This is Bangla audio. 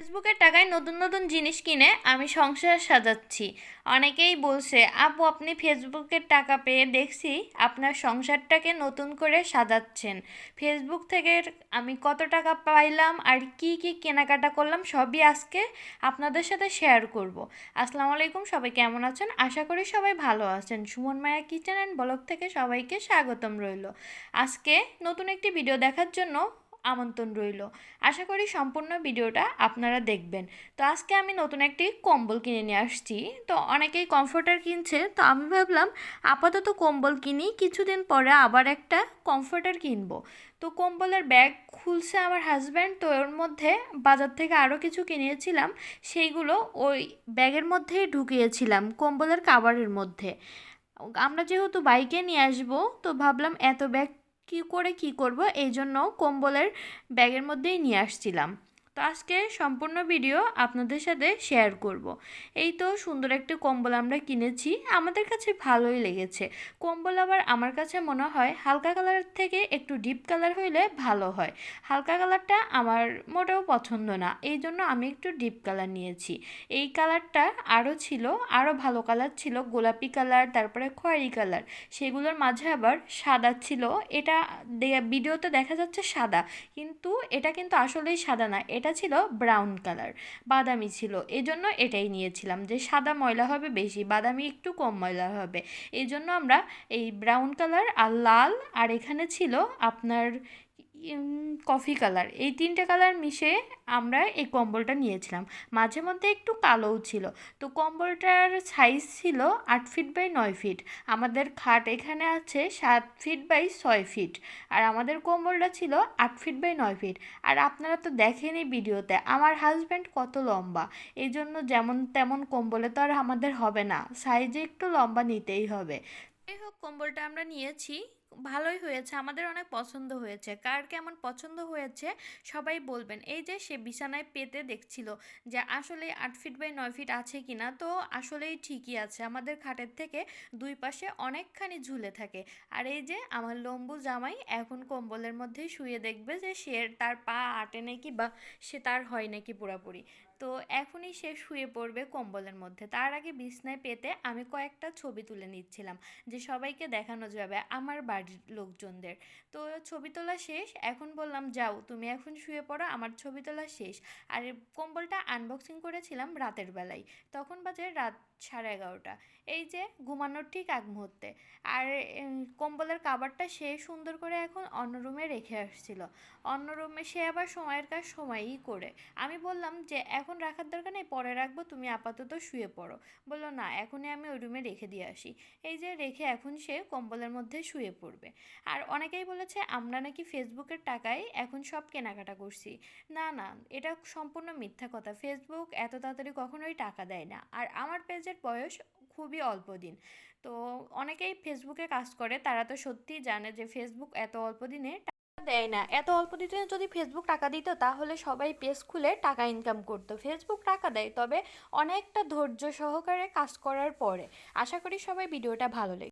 ফেসবুকের টাকায় নতুন নতুন জিনিস কিনে আমি সংসার সাজাচ্ছি। অনেকেই বলছে, আপু আপনি ফেসবুকের টাকা পেয়ে দেখছি আপনার সংসারটাকে নতুন করে সাজাচ্ছেন। ফেসবুক থেকে আমি কত টাকা পাইলাম আর কি কি কেনাকাটা করলাম সবই আজকে আপনাদের সাথে শেয়ার করব। আসসালামু আলাইকুম, সবাই কেমন আছেন? আশা করি সবাই ভালো আছেন। সুমন মায়া কিচেন অ্যান্ড ব্লগ থেকে সবাইকে স্বাগতম রইল। আজকে নতুন একটি ভিডিও দেখার জন্য আমন্ত্রণ রইল। আশা করি সম্পূর্ণ ভিডিওটা আপনারা দেখবেন। তো আজকে আমি নতুন একটি কম্বল কিনে নিয়ে আসছি। তো অনেকেই কমফোর্টার কিনছে, তো আমি ভাবলাম আপাতত কম্বল কিনি, কিছুদিন পরে আবার একটা কমফোর্টার কিনবো। তো কম্বলের ব্যাগ খুলছে আমার হাজব্যান্ড, তো ওর মধ্যে বাজার থেকে আরও কিছু কিনেছিলাম, সেইগুলো ওই ব্যাগের মধ্যেই ঢুকিয়েছিলাম, কম্বলের কাভারের মধ্যে। আমরা যেহেতু বাইকে নিয়ে আসবো, তো ভাবলাম এত ব্যাগ কি করব, এই জন্য কম্বলের ব্যাগের মধ্যেই নিয়ে আসছিলাম। তো আজকে সম্পূর্ণ ভিডিও আপনাদের সাথে শেয়ার করব। এই তো সুন্দর একটি কম্বল আমরা কিনেছি, আমাদের কাছে ভালোই লেগেছে। কম্বল আবার আমার কাছে মনে হয় হালকা কালার থেকে একটু ডিপ কালার হইলে ভালো হয়। হালকা কালারটা আমার মোটেও পছন্দ না, এই জন্য আমি একটু ডিপ কালার নিয়েছি। এই কালারটা আরও ছিল, আরও ভালো কালার ছিল, গোলাপি কালার, তারপরে খয়েরি কালার, সেগুলোর মাঝে আবার সাদা ছিল। এটা ভিডিওতে দেখা যাচ্ছে সাদা, কিন্তু এটা কিন্তু আসলেই সাদা না, এটা ছিল ব্রাউন কালার, বাদামি ছিল। এই জন্য এটাই নিয়েছিলাম, যে সাদা ময়লা হবে বেশি, বাদামি একটু কম ময়লা হবে। এই জন্য আমরা এই ব্রাউন কালার আর লাল, আর এখানে ছিল আপনার কফি কালার, এই তিনটে কালার মিশে আমরা এই কম্বলটা নিয়েছিলাম। মাঝে মধ্যে একটু কালোও ছিল। তো কম্বলটার সাইজ ছিল 8 ফিট বাই 9 ফিট। আমাদের খাট এখানে আছে 7 ফিট বাই 6 ফিট, আর আমাদের কম্বলটা ছিল 8 ফিট বাই 9 ফিট। আর আপনারা তো দেখেনই ভিডিওতে আমার হাজব্যান্ড কত লম্বা, এই জন্য যেমন তেমন কম্বলে তো আর আমাদের হবে না, সাইজে একটু লম্বা নিতেই হবে। যাই হোক, কম্বলটা আমরা নিয়েছি, ভালোই হয়েছে, আমাদের অনেক পছন্দ হয়েছে। কার কেমন পছন্দ হয়েছে সবাই বলবেন। এই যে সে বিছানায় পেতে দেখছিল যে আসলে 8 ফিট বাই 9 ফিট আছে কিনা, তো আসলেই ঠিকই আছে, আমাদের খাটের থেকে দুই পাশে অনেকখানি ঝুলে থাকে। আর এই যে আমার লম্বু জামাই এখন কম্বলের মধ্যেই শুয়ে দেখবে যে সে তার পা আটে নাকি, বা সে তার হয় নাকি পুরাপুরি। তো এখনই সে শুয়ে পড়বে কম্বলের মধ্যে, তার আগে বিছনায় পেতে আমি কয়েকটা ছবি তুলে নিচ্ছিলাম, যে সবাইকে দেখানো যাবে আমার বাড়ির লোকজনদের। তো ছবি তোলা শেষ, এখন বললাম যাও তুমি এখন শুয়ে পড়ো, আমার ছবি তোলা শেষ। আর কম্বলটা আনবক্সিং করেছিলাম রাতের বেলায়, তখন বাজে রাত 11:30। এই যে ঘুমানোর ঠিক আগ মুহূর্তে। আর কম্বলের কাভারটা সে সুন্দর করে এখন অন্য রুমে রেখে আসছিল। অন্য রুমে সে আবার সময়ের কাজ সময়ই করে। আমি বললাম যে এখন রাখার দরকার নেই, পরে রাখবো, তুমি আপাতত শুয়ে পড়ো। বললো না, এখনই আমি ওই রুমে রেখে দিয়ে আসি। এই যে রেখে এখন সে কম্বলের মধ্যে শুয়ে পড়বে। আর অনেকেই বলেছে আমরা নাকি ফেসবুকের টাকায় এখন সব কেনাকাটা করছি। না না, এটা সম্পূর্ণ মিথ্যা কথা। ফেসবুক এত তাড়াতাড়ি কখনোই টাকা দেয় না, আর আমার পেজের বয়স খুবই অল্প দিন। তো অনেকেই ফেসবুকে কাজ করে, তারা তো সত্যিই জানে যে ফেসবুক এত অল্প দিনে দেয় না। এত অল্প দিনে যদি ফেসবুক টাকা দিত তাহলে সবাই পেজ খুলে টাকা ইনকাম করতো। ফেসবুক টাকা দেয়, তবে অনেকটা ধৈর্য সহকারে কাজ করার পরে। আশা করি সবাই ভিডিওটা ভালো লেগে